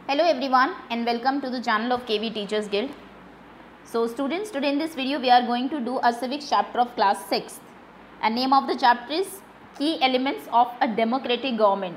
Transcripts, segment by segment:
Hello everyone and welcome to the channel of KV Teachers Guild. So students, today in this video we are going to do a civics chapter of class 6th and name of the chapter is Key Elements of a Democratic Government.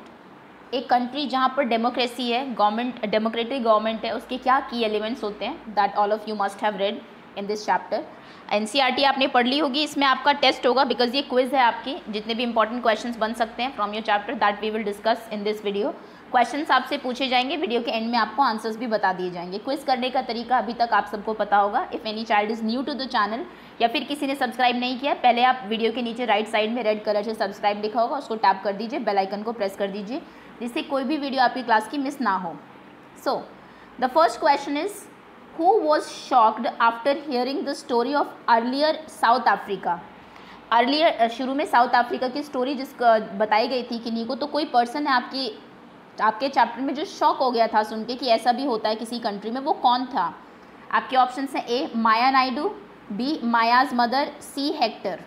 एक country जहाँ पर democracy है, government democratic government है, उसके क्या की elements होते हैं, that all of you must have read in this chapter. NCERT आपने पढ़ ली होगी, इसमें आपका टेस्ट होगा बिकॉज ये क्विज है आपकी. जितने भी इंपॉर्टेंट क्वेश्चंस बन सकते हैं from your chapter that we will discuss in this video. Questions आपसे पूछे जाएंगे, वीडियो के एंड में आपको आंसर्स भी बता दिए जाएंगे. क्विज करने का तरीका अभी तक आप सबको पता होगा. If any child is new to the channel या फिर किसी ने सब्सक्राइब नहीं किया, पहले आप वीडियो के नीचे राइट साइड में रेड कलर से सब्सक्राइब लिखा होगा, उसको टैप कर दीजिए, बेल आइकन को प्रेस कर दीजिए जिससे कोई भी वीडियो आपकी क्लास की मिस ना हो. So the first question is who was shocked after hearing the story of earlier south Africa. Earlier शुरू में साउथ अफ्रीका की स्टोरी जिसको बताई गई थी कि नीको, तो कोई पर्सन है आपके चैप्टर में जो शॉक हो गया था सुन के कि ऐसा भी होता है किसी कंट्री में, वो कौन था. आपके ऑप्शन हैं ए माया नायडू, बी मायाज मदर, सी हेक्टर.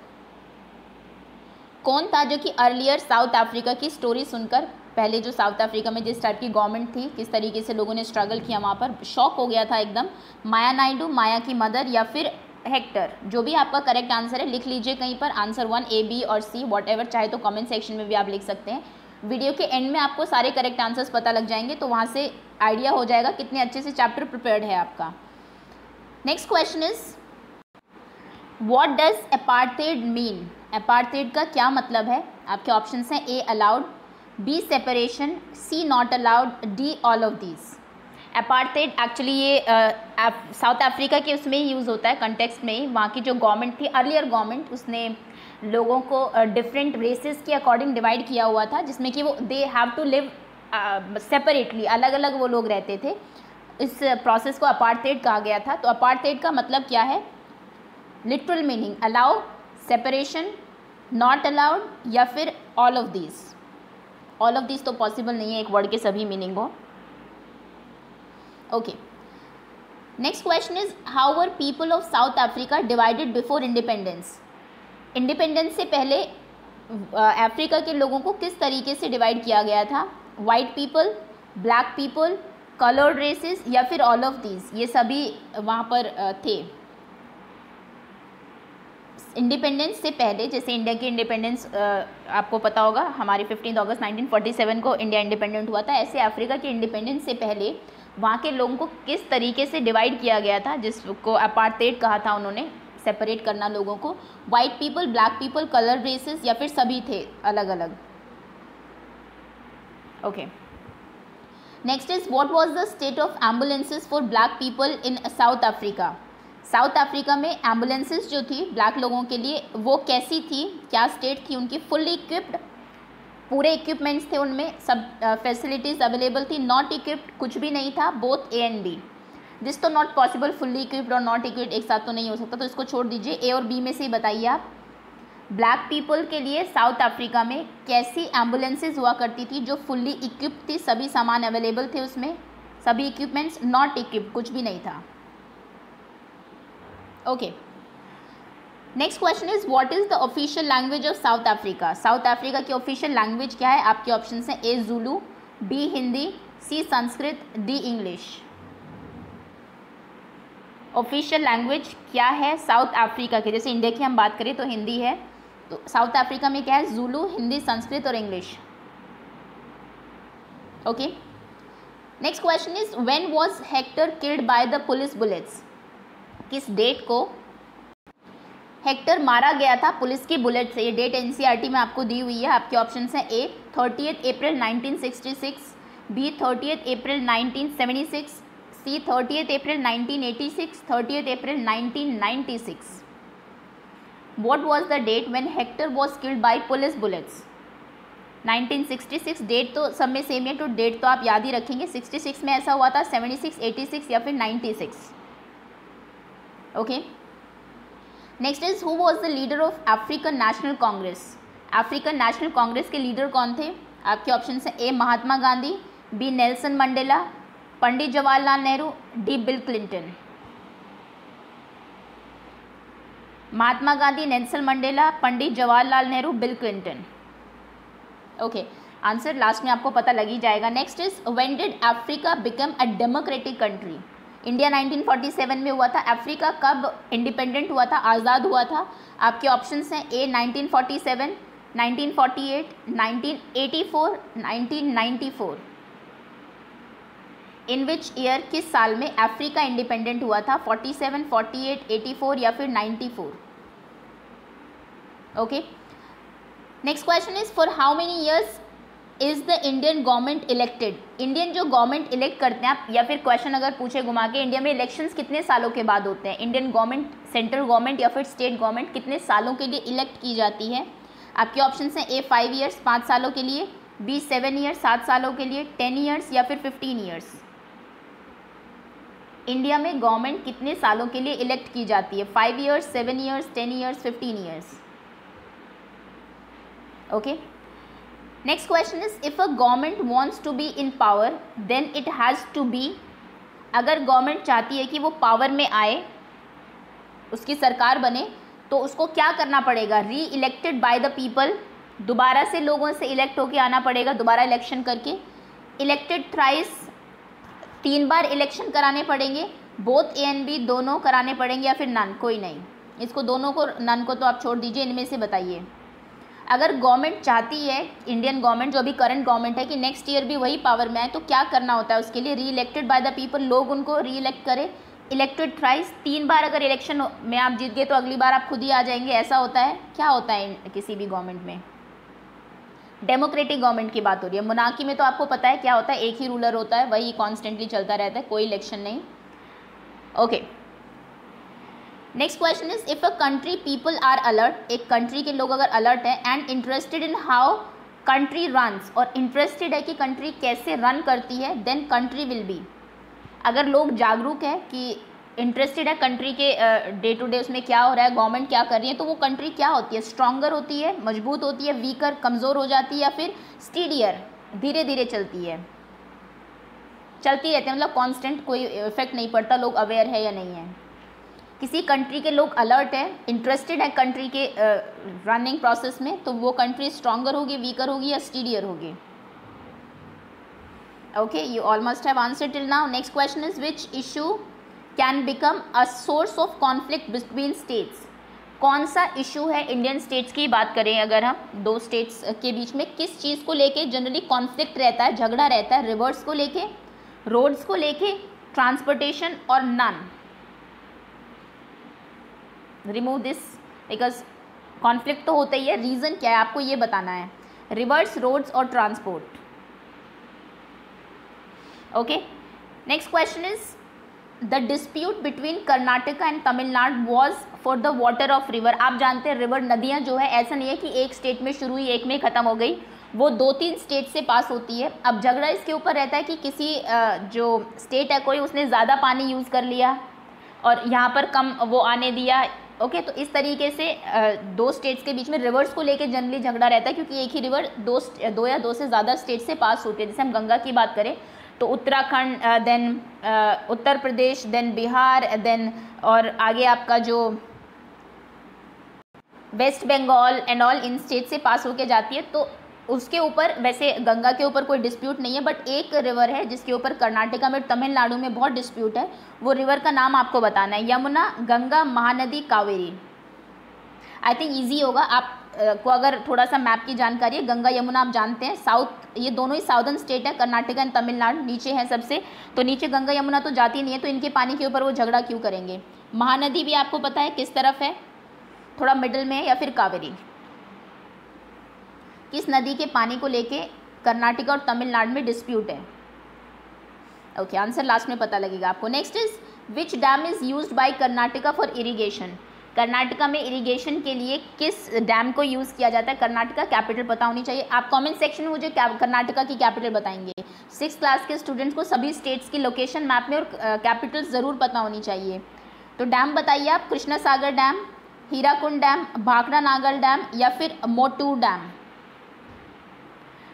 कौन था जो कि अर्लियर साउथ अफ्रीका की स्टोरी सुनकर, पहले जो साउथ अफ्रीका में जिस टाइप की गवर्नमेंट थी, किस तरीके से लोगों ने स्ट्रगल किया वहाँ पर, शॉक हो गया था एकदम. माया नायडू, माया की मदर या फिर हेक्टर. जो भी आपका करेक्ट आंसर है लिख लीजिए कहीं पर, आंसर 1 ए बी और सी वॉट एवर, चाहे तो कमेंट सेक्शन में भी आप लिख सकते हैं. वीडियो के एंड में आपको सारे करेक्ट आंसर्स पता लग जाएंगे तो वहाँ से आइडिया हो जाएगा कितने अच्छे से चैप्टर प्रिपेयर्ड है आपका. Next question is what does apartheid mean. Apartheid का क्या मतलब है. आपके ऑप्शन हैं A allowed, B separation, C not allowed, D all of these. Apartheid actually ये साउथ अफ्रीका के उसमें ही यूज़ होता है, कंटेक्स्ट में ही. वहाँ की जो गवर्नमेंट थी, अर्लियर गवर्नमेंट, उसने लोगों को डिफरेंट रेसेस के अकॉर्डिंग डिवाइड किया हुआ था, जिसमें कि वो they have to live separately, अलग अलग वो लोग रहते थे. इस प्रोसेस को अपार्थेड कहा गया था. तो अपार्थेड का मतलब क्या है, literal meaning allow, separation, not allowed या फिर all of these. All of these तो पॉसिबल नहीं है एक वर्ड के सभी मीनिंग हो. Okay, next question is how were people of South Africa divided before independence. Independence से पहले अफ्रीका के लोगों को किस तरीके से डिवाइड किया गया था. White people, black people, coloured races या फिर ऑल ऑफ दीज, ये सभी वहाँ पर थे. इंडिपेंडेंस से पहले, जैसे इंडिया की इंडिपेंडेंस आपको पता होगा हमारी 15 अगस्त 1947 को इंडिया इंडिपेंडेंट हुआ था, ऐसे अफ्रीका की इंडिपेंडेंस से पहले वहाँ के लोगों को किस तरीके से डिवाइड किया गया था, जिसको अपार्थेड कहा था उन्होंने, सेपरेट करना लोगों को. White people, black people, colour races या फिर सभी थे अलग अलग. Okay, next is what was the state of ambulances for black people in South Africa. South Africa में एम्बुलेंसेस जो थी ब्लैक लोगों के लिए वो कैसी थी, क्या स्टेट थी उनकी. फुल्ली इक्विप्ड, पूरे इक्विपमेंट्स थे उनमें, सब फैसिलिटीज़ अवेलेबल थी. नॉट इक्विप्ड, कुछ भी नहीं था, both A and B. This तो नॉट पॉसिबल, फुल्ली इक्विप्ड और नॉट इक्विप्ड एक साथ तो नहीं हो सकता, तो इसको छोड़ दीजिए. ए और बी में से ही बताइए आप. ब्लैक पीपल के लिए साउथ अफ्रीका में कैसी एम्बुलेंसेज हुआ करती थी जो फुल्ली इक्विप्ड थी, सभी सामान अवेलेबल थे उसमें, सभी इक्विपमेंट्स. नॉट इक्विप्ड, कुछ भी नहीं था. Okay, next question is what is the official language of South Africa. South Africa की ऑफिशियल लैंग्वेज क्या है. आपके ऑप्शन हैं A Zulu, B Hindi, C Sanskrit, D English. Official language क्या है साउथ अफ्रीका की. जैसे इंडिया की हम बात करें तो हिंदी है, तो साउथ अफ्रीका में क्या है, जुलू, हिंदी, संस्कृत और English. Okay, next question is when was Hector killed by the police bullets. किस डेट को हेक्टर मारा गया था पुलिस की बुलेट से. ये डेट एनसीईआरटी में आपको दी हुई है. आपके ऑप्शन हैं A 30 April 1966, B 30 April 1976, C 30 April 1986, 30 April 1996. What was the date when Hector was killed by police bullets? 1966 date तो सब में सेम है, तो डेट तो आप याद ही रखेंगे. 66 में ऐसा हुआ था, 76, 86 या फिर 96. Okay, next is who was the leader of African National Congress. African National Congress के लीडर कौन थे. आपके ऑप्शन हैं A Mahatma Gandhi, B Nelson Mandela, Pandit Jawaharlal Nehru, D Bill Clinton. Mahatma Gandhi, Nelson Mandela, Pandit Jawaharlal Nehru, Bill Clinton. Okay, answer last में आपको पता लग ही जाएगा। Next is when did Africa become a democratic country? India 1947 में हुआ था। अफ्रीका कब इंडिपेंडेंट हुआ था, आज़ाद हुआ था? आपके ऑप्शंस हैं ए 1947, 1948, 1984, 1994। इन विच ईयर, किस साल में अफ्रीका इंडिपेंडेंट हुआ था? 47, 48, 84 या फिर 94? Okay, next question is for how many years is the Indian government elected? Indian जो गवर्नमेंट इलेक्ट करते हैं आप, या फिर क्वेश्चन अगर पूछे घुमा के, इंडिया में इलेक्शंस कितने सालों के बाद होते हैं? इंडियन गवर्नमेंट, सेंट्रल गवर्नमेंट या फिर स्टेट गवर्नमेंट कितने सालों के लिए इलेक्ट की जाती है? आपके ऑप्शंस हैं ए 5 ईयर्स 5 सालों के लिए, बी 7 ईयर्स 7 सालों के लिए, 10 ईयर्स या फिर 15 ईयर्स। इंडिया में गवर्नमेंट कितने सालों के लिए इलेक्ट की जाती है? 5 years, 7 years, 10 years, 15 years. Okay, next question is if a government wants to be in power then it has to be, अगर गवर्नमेंट चाहती है कि वो पावर में आए, उसकी सरकार बने, तो उसको क्या करना पड़ेगा? री इलेक्टेड बाय द पीपल, दोबारा से लोगों से इलेक्ट होके आना पड़ेगा, दोबारा इलेक्शन करके। इलेक्टेड थ्राइस, 3 बार इलेक्शन कराने पड़ेंगे। बोथ ए एंड बी, दोनों कराने पड़ेंगे या फिर नन, कोई नहीं। इसको दोनों को, नन को तो आप छोड़ दीजिए, इनमें से बताइए। अगर गवर्नमेंट चाहती है, इंडियन गवर्नमेंट जो अभी करंट गवर्नमेंट है, कि नेक्स्ट ईयर भी वही पावर में आए, तो क्या करना होता है उसके लिए? री इलेक्टेड बाय द पीपल, लोग उनको री इलेक्ट करें। इलेक्टेड थ्राइस, 3 बार अगर इलेक्शन में आप जीत गए तो अगली बार आप खुद ही आ जाएंगे, ऐसा होता है। क्या होता है किसी भी गवर्नमेंट में? डेमोक्रेटिक गवर्नमेंट की बात हो रही है। मोनार्की में तो आपको पता है क्या होता है, एक ही रूलर होता है, वही कॉन्स्टेंटली चलता रहता है, कोई इलेक्शन नहीं। Okay, next question is if a country people are alert, एक कंट्री के लोग अगर अलर्ट है and interested in how country runs, और इंटरेस्टेड है कि कंट्री कैसे रन करती है, देन कंट्री विल बी, अगर लोग जागरूक है कि इंटरेस्टेड है कंट्री के डे टू डे उसमें क्या हो रहा है, गवर्नमेंट क्या कर रही है, तो वो कंट्री क्या होती है? स्ट्रॉन्गर होती है, मजबूत होती है, वीकर कमज़ोर हो जाती है, या फिर स्टीडियर धीरे धीरे चलती है? चलती रहती है, मतलब कांस्टेंट, कोई इफेक्ट नहीं पड़ता, लोग अवेयर है या नहीं है। किसी कंट्री के लोग अलर्ट है, इंटरेस्टेड है कंट्री के रनिंग प्रोसेस में, तो वो कंट्री स्ट्रॉन्गर होगी, वीकर होगी या स्टीडियर होगी? Okay, you all must have answer till now. Next question is which issue can become a source of conflict between states? कौन सा इशू है, इंडियन स्टेट्स की बात करें अगर हम, 2 स्टेट्स के बीच में किस चीज़ को लेके जनरली कॉन्फ्लिक्ट रहता है, झगड़ा रहता है? रिवर्स को लेके, रोड्स को लेके, ट्रांसपोर्टेशन और none? Remove this because conflict तो होता ही है, रीज़न क्या है आपको ये बताना है। रिवर्स, रोड्स और transport. Okay, next question is the dispute between Karnataka and Tamil Nadu was for the water of river. आप जानते हैं रिवर, नदियाँ जो है, ऐसा नहीं है कि एक स्टेट में शुरू हुई एक में ख़त्म हो गई, वो 2-3 स्टेट से पास होती है। अब झगड़ा इसके ऊपर रहता है कि किसी जो स्टेट है कोई, उसने ज़्यादा पानी यूज़ कर लिया और यहाँ पर कम वो आने दिया। ओके, तो इस तरीके से 2 स्टेट्स के बीच में रिवर्स को लेके जनरली झगड़ा रहता है, क्योंकि एक ही रिवर 2 या 2 से ज़्यादा स्टेट से पास होती है। जैसे हम गंगा की बात करें तो Uttarakhand, then Uttar Pradesh, then Bihar, then और आगे आपका जो वेस्ट बंगाल एंड ऑल, इन स्टेट से पास होके जाती है। तो उसके ऊपर, वैसे गंगा के ऊपर कोई डिस्प्यूट नहीं है, बट एक रिवर है जिसके ऊपर कर्नाटका में, तमिलनाडु में बहुत डिस्प्यूट है। वो रिवर का नाम आपको बताना है, Yamuna, Ganga, Mahanadi, Kaveri. I think easy होगा आप को, अगर थोड़ा सा मैप की जानकारी है। गंगा यमुना आप जानते हैं, साउथ, ये दोनों ही साउदर्न स्टेट है, कर्नाटका एंड तमिलनाडु नीचे है सबसे, तो नीचे गंगा यमुना तो जाती नहीं है, तो इनके पानी के ऊपर वो झगड़ा क्यों करेंगे। महानदी भी आपको पता है किस तरफ है, थोड़ा मिडिल में है, या फिर कावेरी, किस नदी के पानी को लेके कर्नाटका और तमिलनाडु में डिस्प्यूट है। ओके, आंसर लास्ट में पता लगेगा आपको। Next is which dam is used by Karnataka for irrigation? Karnataka में इरिगेशन के लिए किस डैम को यूज़ किया जाता है? कर्नाटका कैपिटल पता होनी चाहिए। आप कमेंट सेक्शन में मुझे कर्नाटका की कैपिटल बताएंगे। 6th क्लास के स्टूडेंट्स को सभी स्टेट्स की लोकेशन मैप में और कैपिटल ज़रूर पता होनी चाहिए। तो डैम बताइए आप, Krishna Sagar dam, Hirakud dam, Bhakra Nangal dam या फिर मोटूर डैम?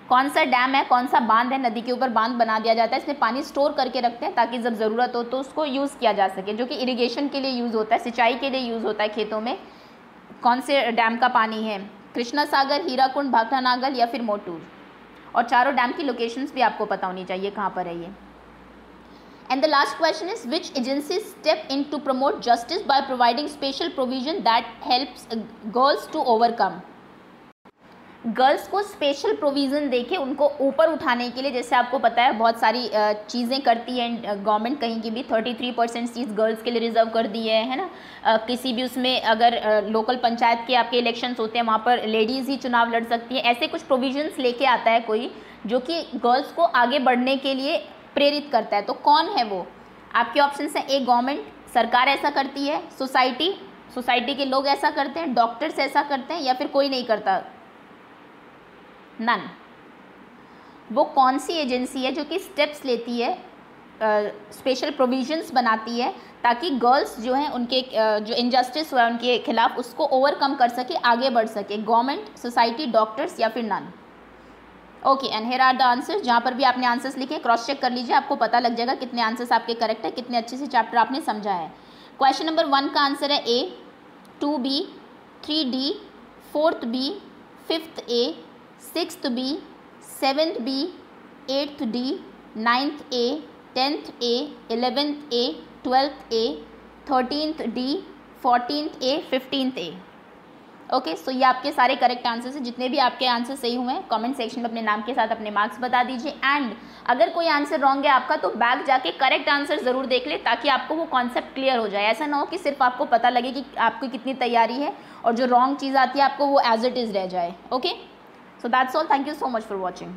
कौन सा डैम है, कौन सा बांध है, नदी के ऊपर बांध बना दिया जाता है, इसमें पानी स्टोर करके रखते हैं ताकि जब ज़रूरत हो तो उसको यूज़ किया जा सके, जो कि इरिगेशन के लिए यूज़ होता है, सिंचाई के लिए यूज़ होता है खेतों में। कौन से डैम का पानी है? कृष्णा सागर, हीराकुंड, भाखड़ा नागल या फिर मोटूर? और चारों डैम की लोकेशंस भी आपको पता होनी चाहिए कहाँ पर है ये। And the last question is, which agencies step in to promote justice by providing special provision that helps girls to overcome? Girls को स्पेशल प्रोविज़न देके उनको ऊपर उठाने के लिए, जैसे आपको पता है बहुत सारी चीज़ें करती है गवर्नमेंट, कहीं की भी 33% सीट्स गर्ल्स के लिए रिजर्व कर दी है ना। किसी भी उसमें अगर लोकल पंचायत के आपके इलेक्शंस होते हैं वहाँ पर लेडीज़ ही चुनाव लड़ सकती हैं। ऐसे कुछ प्रोविजंस लेके आता है कोई जो कि गर्ल्स को आगे बढ़ने के लिए प्रेरित करता है। तो कौन है वो? आपके ऑप्शन हैं, ए गवर्नमेंट, सरकार ऐसा करती है, सोसाइटी के लोग ऐसा करते हैं, डॉक्टर्स ऐसा करते हैं, या फिर कोई नहीं करता, नन। वो कौन सी एजेंसी है जो कि स्टेप्स लेती है, स्पेशल प्रोविजंस बनाती है ताकि गर्ल्स जो हैं उनके जो इनजस्टिस हुआ है उनके खिलाफ उसको ओवरकम कर सके, आगे बढ़ सके? गवर्नमेंट, सोसाइटी, डॉक्टर्स या फिर none? Okay, and here are the answers. जहाँ पर भी आपने आंसर्स लिखे क्रॉस चेक कर लीजिए, आपको पता लग जाएगा कितने आंसर्स आपके करेक्ट है, कितने अच्छे से चैप्टर आपने समझा है। क्वेश्चन नंबर 1 का आंसर है ए, 2B, 3D, 4th B, 5th A, 6th B, 7th B, 8th D, 9th A, 10th A, 11th A, 12th A, 13th D, 14th A, 15th A। Okay, so ये आपके सारे correct answers हैं। जितने भी आपके answer सही हुए हैं कमेंट सेक्शन में अपने नाम के साथ अपने मार्क्स बता दीजिए। एंड अगर कोई आंसर रॉन्ग है आपका तो बैक जाके करेक्ट आंसर ज़रूर देख ले ताकि आपको वो कॉन्सेप्ट क्लियर हो जाए। ऐसा ना हो कि सिर्फ आपको पता लगे कि आपकी कितनी तैयारी है और जो रॉन्ग चीज़ आती है आपको वो एज इट इज़ रह जाए। Okay, so that's all, thank you so much for watching.